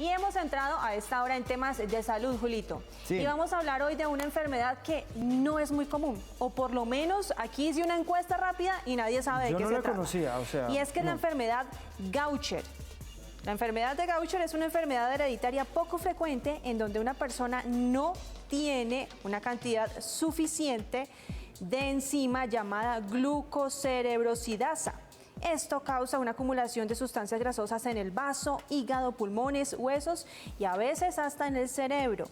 Y hemos entrado a esta hora en temas de salud, Julito. Sí. Y vamos a hablar hoy de una enfermedad que no es muy común, o por lo menos aquí hice una encuesta rápida y nadie sabe de qué se trata. Yo no la conocía, o sea... Y es que es la enfermedad Gaucher. La enfermedad de Gaucher es una enfermedad hereditaria poco frecuente en donde una persona no tiene una cantidad suficiente de enzima llamada glucocerebrosidasa. Esto causa una acumulación de sustancias grasosas en el vaso, hígado, pulmones, huesos y a veces hasta en el cerebro.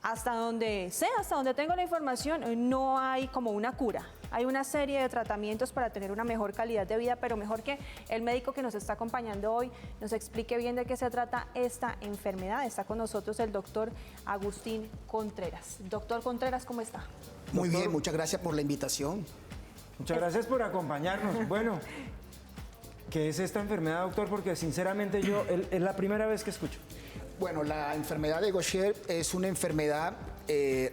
Hasta donde sé, hasta donde tengo la información, no hay como una cura. Hay una serie de tratamientos para tener una mejor calidad de vida, pero mejor que el médico que nos está acompañando hoy nos explique bien de qué se trata esta enfermedad. Está con nosotros el doctor Agustín Contreras. Doctor Contreras, ¿cómo está? Muy bien, muchas gracias por la invitación. Muchas gracias por acompañarnos. Bueno, ¿qué es esta enfermedad, doctor? Porque sinceramente yo es la primera vez que escucho. Bueno, la enfermedad de Gaucher es una enfermedad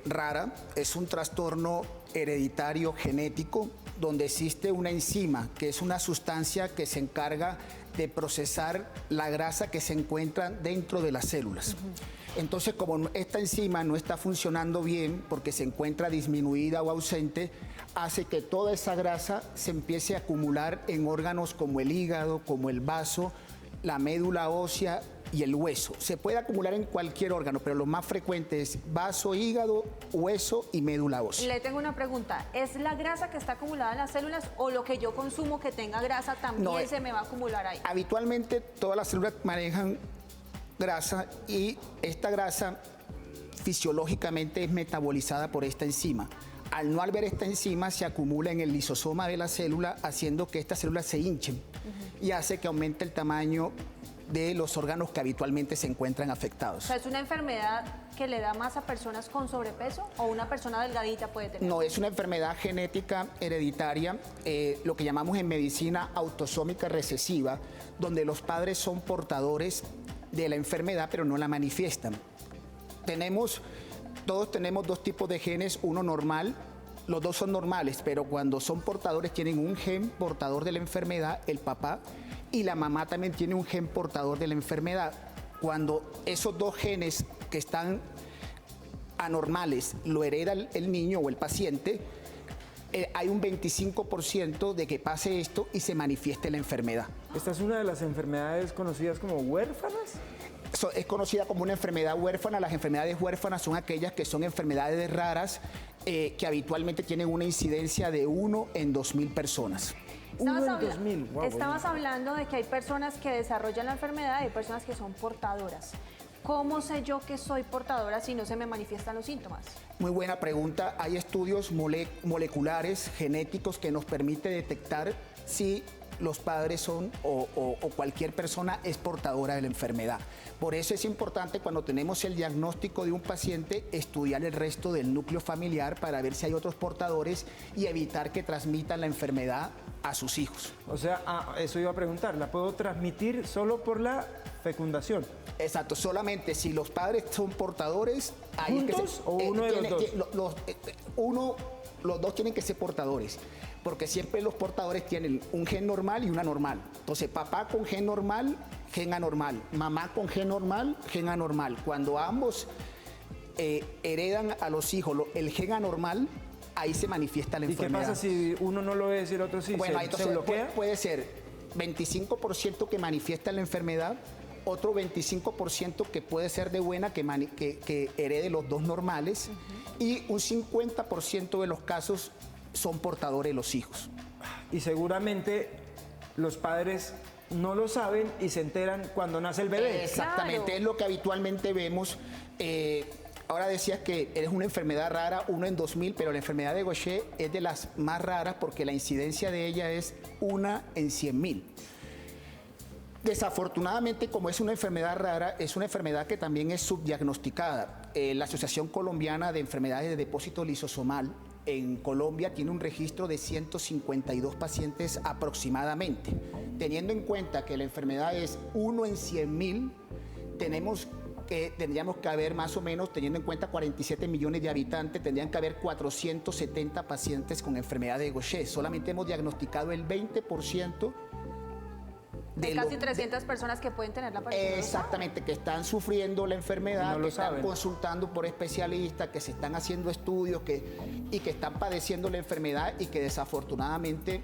rara, es un trastorno hereditario genético donde existe una enzima, que es una sustancia que se encarga de procesar la grasa que se encuentra dentro de las células. Entonces, como esta enzima no está funcionando bien porque se encuentra disminuida o ausente, hace que toda esa grasa se empiece a acumular en órganos como el hígado, como el vaso, la médula ósea y el hueso. Se puede acumular en cualquier órgano, pero lo más frecuente es vaso, hígado, hueso y médula ósea. Le tengo una pregunta. ¿Es la grasa que está acumulada en las células o lo que yo consumo que tenga grasa también se me va a acumular ahí? Habitualmente todas las células manejan grasa y esta grasa fisiológicamente es metabolizada por esta enzima. Al no haber esta enzima se acumula en el lisosoma de la célula, haciendo que estas células se hinchen y hace que aumente el tamaño de los órganos que habitualmente se encuentran afectados. O sea, ¿es una enfermedad que le da más a personas con sobrepeso o una persona delgadita puede tener? No, es una enfermedad genética hereditaria, lo que llamamos en medicina autosómica recesiva, donde los padres son portadores de la enfermedad pero no la manifiestan. Todos tenemos dos tipos de genes, uno normal, los dos son normales, pero cuando son portadores tienen un gen portador de la enfermedad, el papá, y la mamá también tiene un gen portador de la enfermedad. Cuando esos dos genes que están anormales lo hereda el niño o el paciente, hay un 25% de que pase esto y se manifieste la enfermedad. ¿Esta es una de las enfermedades conocidas como huérfanas? Es conocida como una enfermedad huérfana. Las enfermedades huérfanas son aquellas que son enfermedades raras que habitualmente tienen una incidencia de 1 en 2.000 personas. Estabas hablando de que hay personas que desarrollan la enfermedad y hay personas que son portadoras. ¿Cómo sé yo que soy portadora si no se me manifiestan los síntomas? Muy buena pregunta. Hay estudios moleculares, genéticos, que nos permite detectar si los padres son o cualquier persona es portadora de la enfermedad. Por eso es importante cuando tenemos el diagnóstico de un paciente estudiar el resto del núcleo familiar para ver si hay otros portadores y evitar que transmitan la enfermedad a sus hijos. O sea, eso iba a preguntar, ¿la puedo transmitir solo por la fecundación? Exacto, solamente si los padres son portadores... ¿Juntos o uno de los dos? Los dos tienen que ser portadores, porque siempre los portadores tienen un gen normal y una anormal. Entonces, papá con gen normal, gen anormal. Mamá con gen normal, gen anormal. Cuando ambos heredan a los hijos el gen anormal, ahí se manifiesta la enfermedad. ¿Y qué pasa si uno no lo es y el otro sí? Bueno, ¿Se bloquea? Puede ser 25% que manifiesta la enfermedad, otro 25% que puede ser de buena, que herede los dos normales, y un 50% de los casos son portadores los hijos. Y seguramente los padres no lo saben y se enteran cuando nace el bebé. Exactamente, claro. Es lo que habitualmente vemos. Ahora decías que es una enfermedad rara, 1 en 2.000, pero la enfermedad de Gaucher es de las más raras porque la incidencia de ella es 1 en 100.000. Desafortunadamente, como es una enfermedad rara, es una enfermedad que también es subdiagnosticada. La Asociación Colombiana de Enfermedades de Depósito Lisosomal en Colombia tiene un registro de 152 pacientes aproximadamente. Teniendo en cuenta que la enfermedad es 1 en 100.000, tendríamos que haber más o menos, teniendo en cuenta 47 millones de habitantes, tendrían que haber 470 pacientes con enfermedad de Gaucher. Solamente hemos diagnosticado el 20% de casi 300 personas que pueden tener la Parkinson. Exactamente, que están sufriendo la enfermedad, que están consultando por especialistas, que se están haciendo estudios y que están padeciendo la enfermedad y que desafortunadamente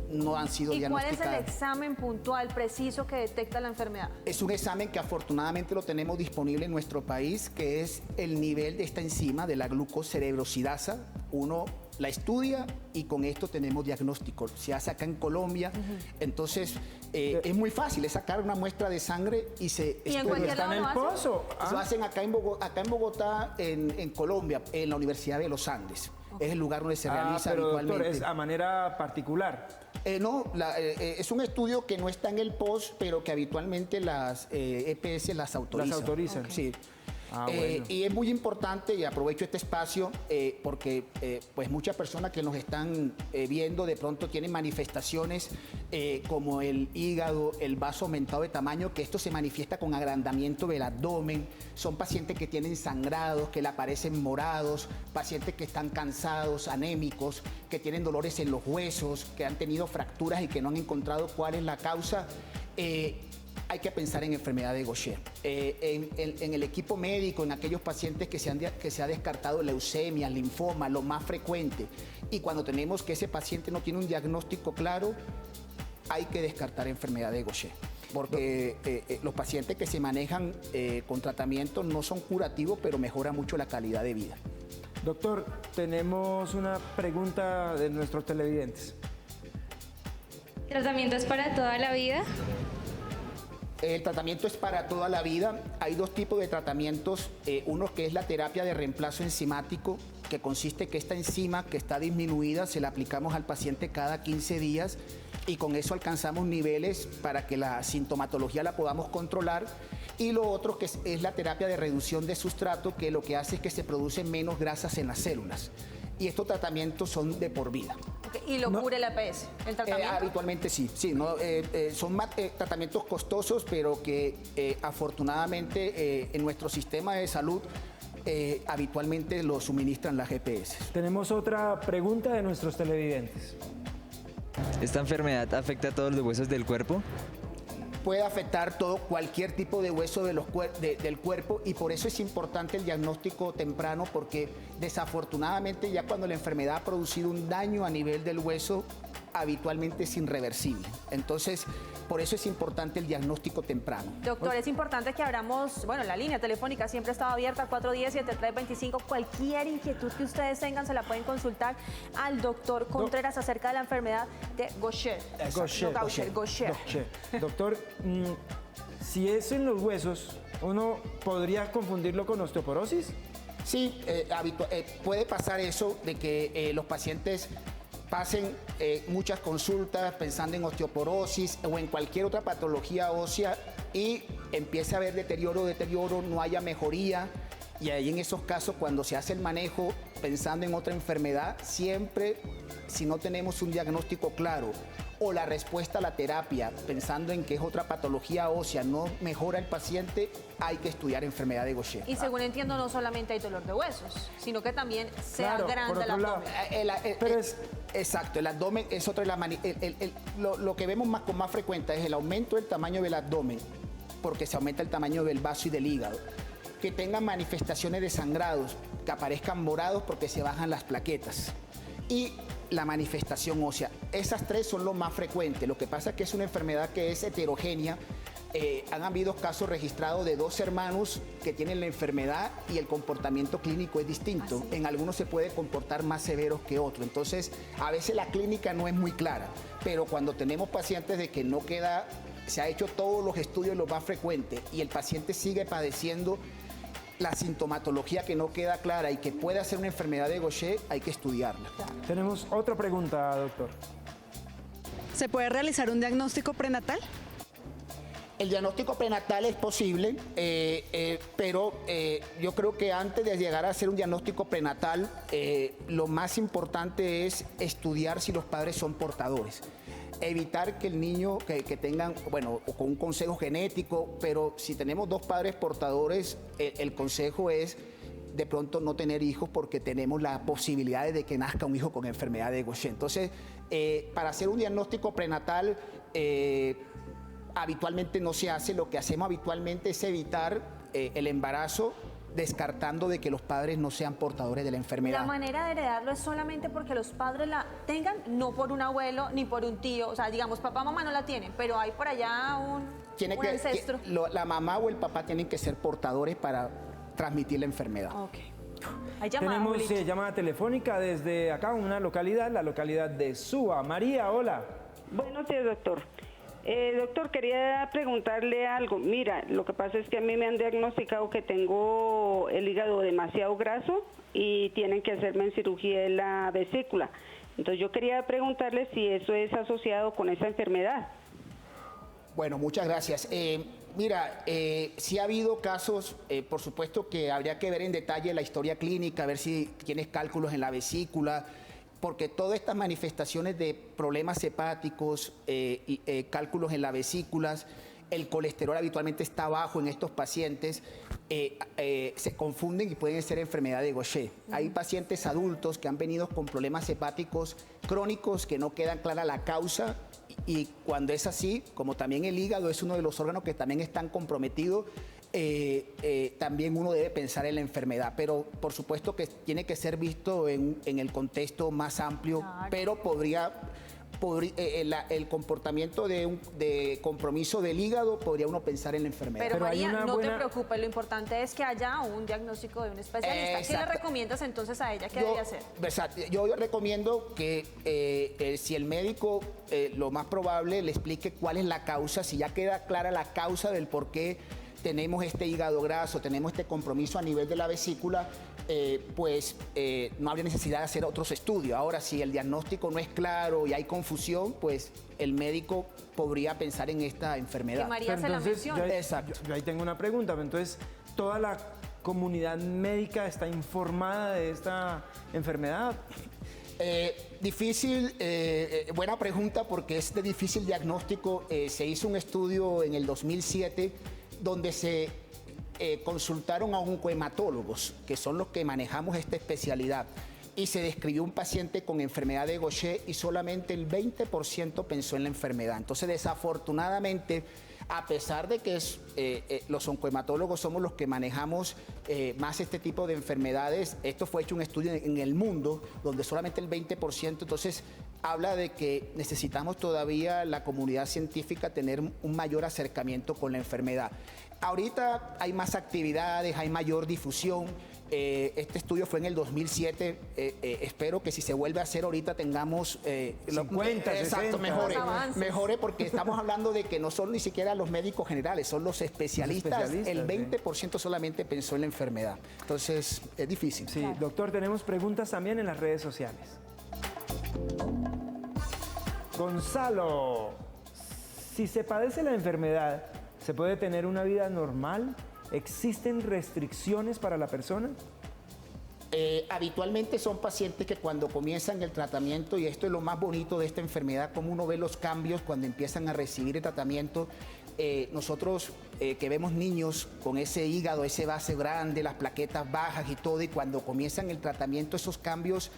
no han sido diagnosticadas. ¿Y cuál es el examen puntual, preciso, que detecta la enfermedad? Es un examen que afortunadamente lo tenemos disponible en nuestro país, que es el nivel de esta enzima, de la glucocerebrosidasa. Uno la estudia y con esto tenemos diagnóstico. Se hace acá en Colombia, entonces es muy fácil, es sacar una muestra de sangre y se ¿Y en cualquier lado en el pozo? Lo hacen acá en Bogotá, en Colombia, en la Universidad de los Andes. Es el lugar donde se realiza pero, habitualmente. Doctor, ¿es a manera particular? No, es un estudio que no está en el POS, pero que habitualmente las EPS las autorizan. Las autorizan. Okay. Sí. Bueno. Y es muy importante, y aprovecho este espacio, porque pues muchas personas que nos están viendo de pronto tienen manifestaciones como el hígado, el vaso aumentado de tamaño, que esto se manifiesta con agrandamiento del abdomen. Son pacientes que tienen sangrados, que le aparecen morados, pacientes que están cansados, anémicos, que tienen dolores en los huesos, que han tenido fracturas y que no han encontrado cuál es la causa. Hay que pensar en enfermedad de Gaucher. En el equipo médico, en aquellos pacientes que se ha descartado leucemia, linfoma, lo más frecuente. Y cuando tenemos que ese paciente no tiene un diagnóstico claro, hay que descartar enfermedad de Gaucher. Porque los pacientes que se manejan con tratamiento no son curativos, pero mejora mucho la calidad de vida. Doctor, tenemos una pregunta de nuestros televidentes. ¿Tratamiento es para toda la vida? El tratamiento es para toda la vida. Hay dos tipos de tratamientos. Uno que es la terapia de reemplazo enzimático, que consiste que esta enzima que está disminuida se la aplicamos al paciente cada 15 días y con eso alcanzamos niveles para que la sintomatología la podamos controlar. Y lo otro que es la terapia de reducción de sustrato, que lo que hace es que se producen menos grasas en las células. Y estos tratamientos son de por vida. Okay. ¿Y lo cubre el EPS, el tratamiento? Habitualmente sí, son tratamientos costosos, pero que afortunadamente en nuestro sistema de salud habitualmente lo suministran las EPS. Tenemos otra pregunta de nuestros televidentes. ¿Esta enfermedad afecta a todos los huesos del cuerpo? Puede afectar cualquier tipo de hueso del cuerpo y por eso es importante el diagnóstico temprano, porque desafortunadamente ya cuando la enfermedad ha producido un daño a nivel del hueso, habitualmente es irreversible. Entonces, por eso es importante el diagnóstico temprano. Doctor, es importante que abramos, la línea telefónica siempre ha estado abierta, 410-7325. Cualquier inquietud que ustedes tengan se la pueden consultar al doctor Contreras acerca de la enfermedad de Gaucher. Gaucher. Doctor, si es en los huesos, ¿uno podría confundirlo con osteoporosis? Sí, puede pasar eso de que los pacientes pasen muchas consultas pensando en osteoporosis o en cualquier otra patología ósea y empiece a haber deterioro, no haya mejoría. Y ahí en esos casos, cuando se hace el manejo pensando en otra enfermedad, siempre, si no tenemos un diagnóstico claro o la respuesta a la terapia pensando en que es otra patología ósea, no mejora el paciente, hay que estudiar enfermedad de Gaucher. Y según entiendo, no solamente hay dolor de huesos, sino que también se agranda el abdomen. Exacto, el abdomen es otra de lo que vemos con más frecuencia es el aumento del tamaño del abdomen, porque se aumenta el tamaño del vaso y del hígado. Que tengan manifestaciones de sangrados, que aparezcan morados porque se bajan las plaquetas. Y la manifestación ósea. Esas tres son lo más frecuentes. Lo que pasa es que es una enfermedad que es heterogénea. Han habido casos registrados de 2 hermanos que tienen la enfermedad y el comportamiento clínico es distinto. En algunos se puede comportar más severos que otros. Entonces, a veces la clínica no es muy clara, pero cuando tenemos pacientes de que no queda, se ha hecho todos los estudios lo más frecuente y el paciente sigue padeciendo la sintomatología que no queda clara y que puede ser una enfermedad de Gaucher, hay que estudiarla. Tenemos otra pregunta, doctor. ¿Se puede realizar un diagnóstico prenatal? El diagnóstico prenatal es posible, pero yo creo que antes de llegar a hacer un diagnóstico prenatal, lo más importante es estudiar si los padres son portadores. Evitar que el niño, que tengan, con un consejo genético, pero si tenemos 2 padres portadores, el consejo es de pronto no tener hijos porque tenemos la posibilidad de que nazca un hijo con enfermedad de Gaucher. Entonces, para hacer un diagnóstico prenatal, habitualmente no se hace. Lo que hacemos habitualmente es evitar el embarazo, descartando de que los padres no sean portadores de la enfermedad. La manera de heredarlo es solamente porque los padres la tengan, no por un abuelo ni por un tío. O sea, digamos, papá, mamá no la tienen, pero hay por allá un ancestro. La mamá o el papá tienen que ser portadores para transmitir la enfermedad. Ok. Hay llamada, Tenemos llamada telefónica desde acá, una localidad, la localidad de Suba. María, hola. Buenos días, doctor. Doctor, quería preguntarle algo. Mira, lo que pasa es que a mí me han diagnosticado que tengo el hígado demasiado graso y tienen que hacerme en cirugía de la vesícula. Entonces yo quería preguntarle si eso es asociado con esa enfermedad. Bueno, muchas gracias. Mira, sí ha habido casos, por supuesto que habría que ver en detalle la historia clínica, ver si tienes cálculos en la vesícula, porque todas estas manifestaciones de problemas hepáticos, cálculos en las vesículas, el colesterol habitualmente está bajo en estos pacientes, se confunden y pueden ser enfermedad de Gaucher. Hay pacientes adultos que han venido con problemas hepáticos crónicos que no quedan clara la causa, y cuando es así, como también el hígado es uno de los órganos que también están comprometidos, también uno debe pensar en la enfermedad, pero por supuesto que tiene que ser visto en el contexto más amplio, claro. Pero el comportamiento de compromiso del hígado, podría uno pensar en la enfermedad. Pero María, no te preocupes, lo importante es que haya un diagnóstico de un especialista. ¿Qué le recomiendas entonces a ella? ¿Qué debe hacer? Yo recomiendo que si el médico, lo más probable, le explique cuál es la causa, si ya queda clara la causa del por qué tenemos este hígado graso, tenemos este compromiso a nivel de la vesícula, no habría necesidad de hacer otros estudios. Ahora, si el diagnóstico no es claro y hay confusión, pues el médico podría pensar en esta enfermedad. Que María se la menciona. Exacto. Yo ahí tengo una pregunta, entonces, ¿toda la comunidad médica está informada de esta enfermedad? Difícil, buena pregunta, porque es de difícil diagnóstico. Se hizo un estudio en el 2007 donde se consultaron a oncohematólogos, que son los que manejamos esta especialidad, y se describió un paciente con enfermedad de Gaucher y solamente el 20% pensó en la enfermedad. Entonces, desafortunadamente, a pesar de que los oncohematólogos somos los que manejamos más este tipo de enfermedades, esto fue hecho un estudio en el mundo donde solamente el 20%, entonces habla de que necesitamos todavía la comunidad científica tener un mayor acercamiento con la enfermedad. Ahorita hay más actividades, hay mayor difusión. Este estudio fue en el 2007. Espero que si se vuelve a hacer ahorita tengamos 50, exacto, 60. mejore, porque estamos hablando de que no son ni siquiera los médicos generales, son los especialistas. El 20% solamente pensó en la enfermedad. Entonces, es difícil. Sí, doctor, tenemos preguntas también en las redes sociales. Gonzalo, si se padece la enfermedad, ¿se puede tener una vida normal? ¿Existen restricciones para la persona? Habitualmente son pacientes que cuando comienzan el tratamiento, y esto es lo más bonito de esta enfermedad, como uno ve los cambios cuando empiezan a recibir el tratamiento. Nosotros que vemos niños con ese hígado, ese base grande, las plaquetas bajas y todo, y cuando comienzan el tratamiento, esos cambios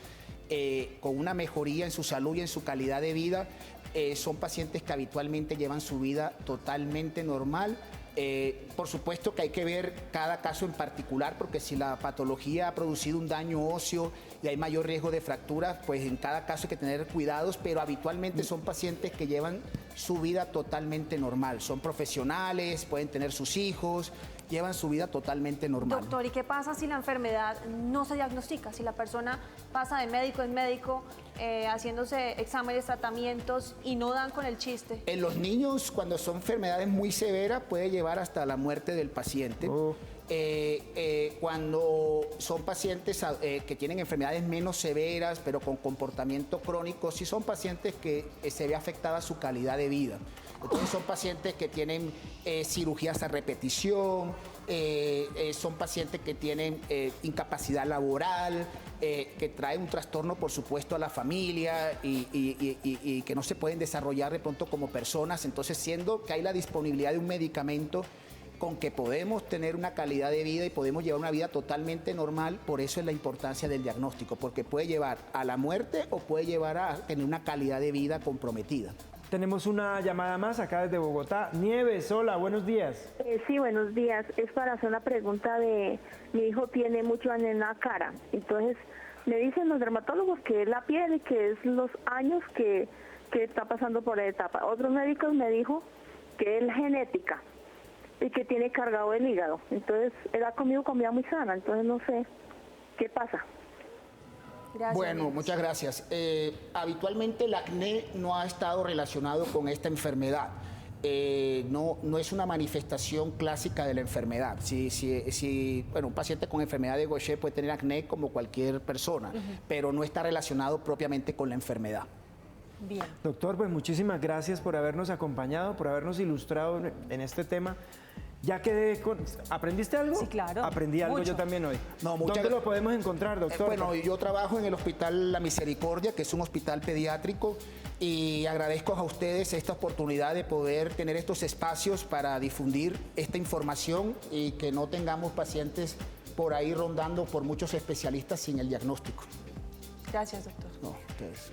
con una mejoría en su salud y en su calidad de vida, son pacientes que habitualmente llevan su vida totalmente normal. Por supuesto que hay que ver cada caso en particular, porque si la patología ha producido un daño óseo y hay mayor riesgo de fracturas, pues en cada caso hay que tener cuidados, pero habitualmente son pacientes que llevan su vida totalmente normal. Son profesionales, pueden tener sus hijos, llevan su vida totalmente normal. Doctor, ¿y qué pasa si la enfermedad no se diagnostica? Si la persona pasa de médico en médico, haciéndose exámenes, tratamientos y no dan con el chiste. En los niños, cuando son enfermedades muy severas, puede llevar hasta la muerte del paciente. Cuando son pacientes que tienen enfermedades menos severas, pero con comportamiento crónico, sí son pacientes que se ve afectada su calidad de vida. Entonces son pacientes que tienen cirugías a repetición, son pacientes que tienen incapacidad laboral, que traen un trastorno, por supuesto, a la familia y que no se pueden desarrollar de pronto como personas. Entonces, siendo que hay la disponibilidad de un medicamento con que podemos tener una calidad de vida y podemos llevar una vida totalmente normal, por eso es la importancia del diagnóstico, porque puede llevar a la muerte o puede llevar a tener una calidad de vida comprometida. Tenemos una llamada más acá desde Bogotá. Nieves, hola, buenos días. Sí, buenos días. Es para hacer una pregunta de... Mi hijo tiene mucho daño en la cara. Entonces, me dicen los dermatólogos que es la piel y que es los años que está pasando por la etapa. Otros médicos me dijo que es genética y que tiene cargado el hígado. Entonces, él ha comido comida muy sana. Entonces, no sé qué pasa. Gracias, bueno, Nieves. muchas gracias. Habitualmente el acné no ha estado relacionado con esta enfermedad. No es una manifestación clásica de la enfermedad. Bueno, un paciente con enfermedad de Gaucher puede tener acné como cualquier persona, pero no está relacionado propiamente con la enfermedad. Bien. Doctor, pues muchísimas gracias por habernos acompañado, por habernos ilustrado en este tema. Ya quedé con... ¿Aprendiste algo? Sí, claro. Aprendí algo Mucho. yo también hoy. No, ¿Dónde lo podemos encontrar, doctor? Bueno, yo trabajo en el Hospital La Misericordia, que es un hospital pediátrico, y agradezco a ustedes esta oportunidad de poder tener estos espacios para difundir esta información y que no tengamos pacientes por ahí rondando por muchos especialistas sin el diagnóstico. Gracias, doctor. No, ustedes.